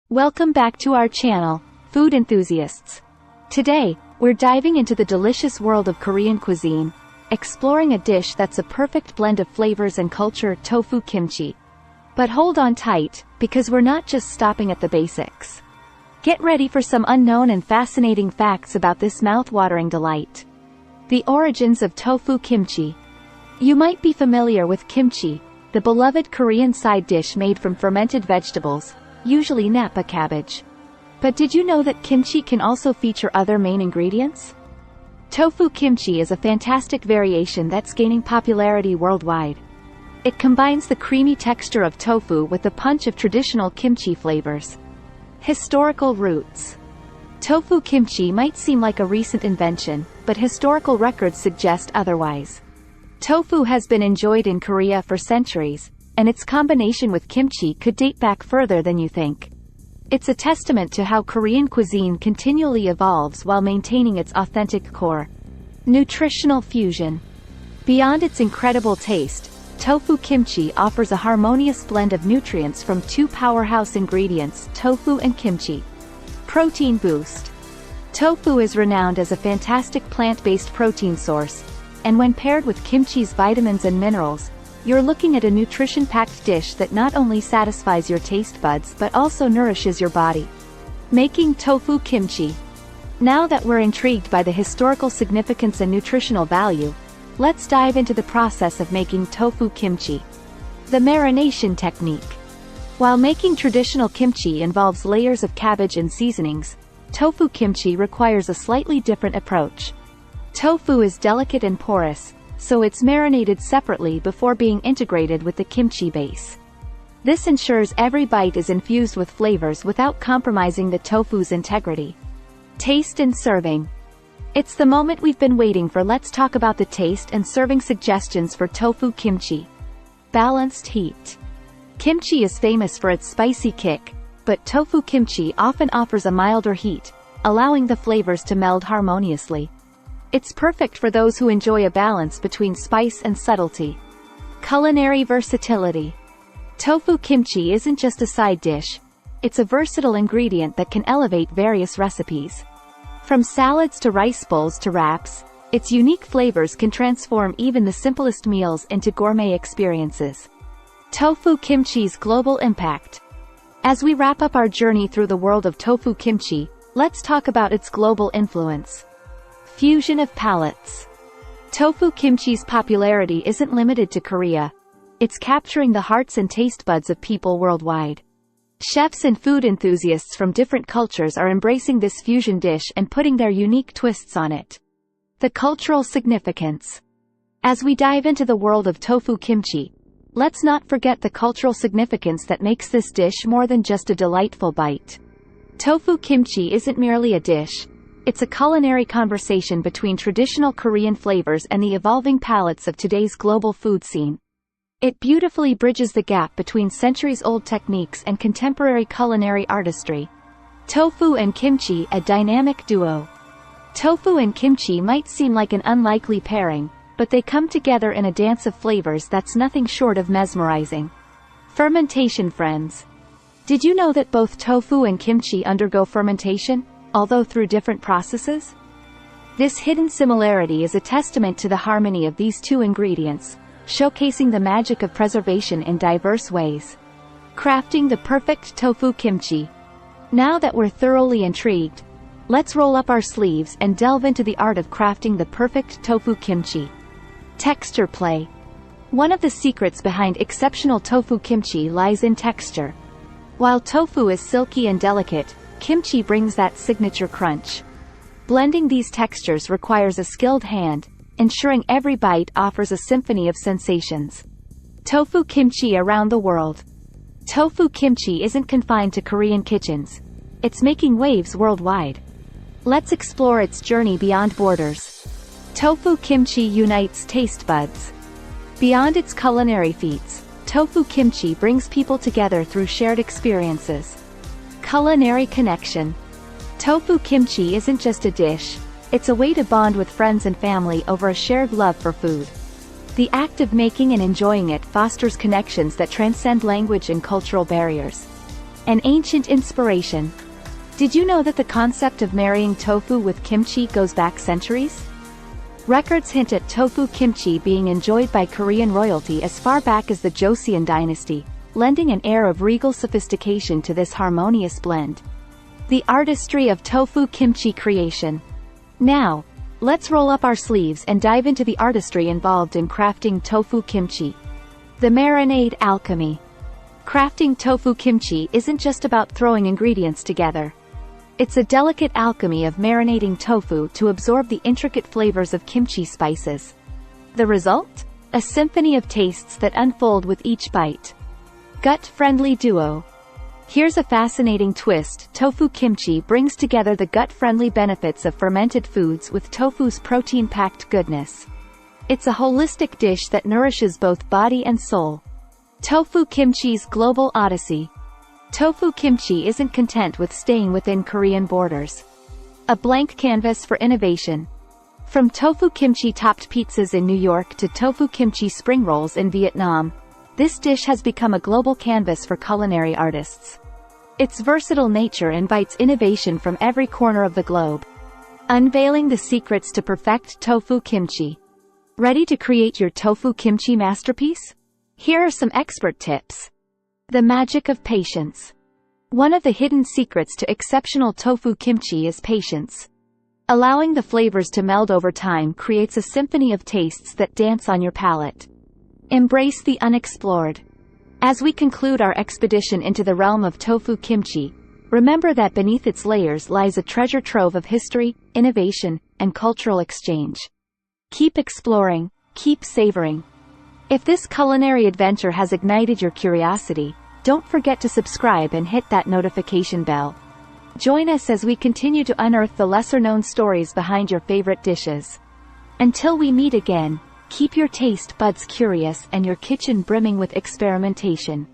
Welcome back to our channel, food enthusiasts. Today, we're diving into the delicious world of Korean cuisine, exploring a dish that's a perfect blend of flavors and culture, tofu kimchi. But hold on tight, because we're not just stopping at the basics. Get ready for some unknown and fascinating facts about this mouth-watering delight. The origins of tofu kimchi. You might be familiar with kimchi, the beloved Korean side dish made from fermented vegetables, usually napa cabbage. But did you know that kimchi can also feature other main ingredients? Tofu kimchi is a fantastic variation that's gaining popularity worldwide. It combines the creamy texture of tofu with the punch of traditional kimchi flavors. Historical roots. Tofu kimchi might seem like a recent invention, but historical records suggest otherwise. Tofu has been enjoyed in Korea for centuries, and its combination with kimchi could date back further than you think. It's a testament to how Korean cuisine continually evolves while maintaining its authentic core. Nutritional fusion. Beyond its incredible taste, tofu kimchi offers a harmonious blend of nutrients from two powerhouse ingredients, tofu and kimchi. Protein boost. Tofu is renowned as a fantastic plant-based protein source, and when paired with kimchi's vitamins and minerals, you're looking at a nutrition-packed dish that not only satisfies your taste buds but also nourishes your body. Making tofu kimchi. Now that we're intrigued by the historical significance and nutritional value, let's dive into the process of making tofu kimchi. The marination technique. While making traditional kimchi involves layers of cabbage and seasonings, tofu kimchi requires a slightly different approach. Tofu is delicate and porous, so it's marinated separately before being integrated with the kimchi base. This ensures every bite is infused with flavors without compromising the tofu's integrity. Taste and serving. It's the moment we've been waiting for. Let's talk about the taste and serving suggestions for tofu kimchi. Balanced heat. Kimchi is famous for its spicy kick, but tofu kimchi often offers a milder heat, allowing the flavors to meld harmoniously. It's perfect for those who enjoy a balance between spice and subtlety. Culinary versatility. Tofu kimchi isn't just a side dish, it's a versatile ingredient that can elevate various recipes. From salads to rice bowls to wraps, its unique flavors can transform even the simplest meals into gourmet experiences. Tofu kimchi's global impact. As we wrap up our journey through the world of tofu kimchi, let's talk about its global influence. Fusion of palates. Tofu kimchi's popularity isn't limited to Korea. It's capturing the hearts and taste buds of people worldwide. Chefs and food enthusiasts from different cultures are embracing this fusion dish and putting their unique twists on it. The cultural significance. As we dive into the world of tofu kimchi, let's not forget the cultural significance that makes this dish more than just a delightful bite. Tofu kimchi isn't merely a dish. It's a culinary conversation between traditional Korean flavors and the evolving palates of today's global food scene. It beautifully bridges the gap between centuries-old techniques and contemporary culinary artistry. Tofu and kimchi, a dynamic duo. Tofu and kimchi might seem like an unlikely pairing, but they come together in a dance of flavors that's nothing short of mesmerizing. Fermentation friends. Did you know that both tofu and kimchi undergo fermentation, although through different processes? This hidden similarity is a testament to the harmony of these two ingredients, showcasing the magic of preservation in diverse ways. Crafting the perfect tofu kimchi. Now that we're thoroughly intrigued, let's roll up our sleeves and delve into the art of crafting the perfect tofu kimchi. Texture play. One of the secrets behind exceptional tofu kimchi lies in texture. While tofu is silky and delicate, kimchi brings that signature crunch. Blending these textures requires a skilled hand, ensuring every bite offers a symphony of sensations. Tofu kimchi around the world. Tofu kimchi isn't confined to Korean kitchens. It's making waves worldwide. Let's explore its journey beyond borders. Tofu kimchi unites taste buds. Beyond its culinary feats, tofu kimchi brings people together through shared experiences. Culinary connection. Tofu kimchi isn't just a dish, it's a way to bond with friends and family over a shared love for food. The act of making and enjoying it fosters connections that transcend language and cultural barriers. An ancient inspiration. Did you know that the concept of marrying tofu with kimchi goes back centuries? Records hint at tofu kimchi being enjoyed by Korean royalty as far back as the Joseon Dynasty, lending an air of regal sophistication to this harmonious blend. The artistry of tofu kimchi creation. Now, let's roll up our sleeves and dive into the artistry involved in crafting tofu kimchi. The marinade alchemy. Crafting tofu kimchi isn't just about throwing ingredients together. It's a delicate alchemy of marinating tofu to absorb the intricate flavors of kimchi spices. The result? A symphony of tastes that unfold with each bite. Gut-friendly duo. Here's a fascinating twist. Tofu kimchi brings together the gut-friendly benefits of fermented foods with tofu's protein-packed goodness. It's a holistic dish that nourishes both body and soul. Tofu kimchi's global odyssey. Tofu kimchi isn't content with staying within Korean borders. A blank canvas for innovation. From tofu kimchi-topped pizzas in New York to tofu kimchi spring rolls in Vietnam, this dish has become a global canvas for culinary artists. Its versatile nature invites innovation from every corner of the globe. Unveiling the secrets to perfect tofu kimchi. Ready to create your tofu kimchi masterpiece? Here are some expert tips. The magic of patience. One of the hidden secrets to exceptional tofu kimchi is patience. Allowing the flavors to meld over time creates a symphony of tastes that dance on your palate. Embrace the unexplored. As we conclude our expedition into the realm of tofu kimchi, remember that beneath its layers lies a treasure trove of history, innovation, and cultural exchange. Keep exploring, keep savoring. If this culinary adventure has ignited your curiosity, don't forget to subscribe and hit that notification bell. Join us as we continue to unearth the lesser-known stories behind your favorite dishes. Until we meet again, keep your taste buds curious and your kitchen brimming with experimentation.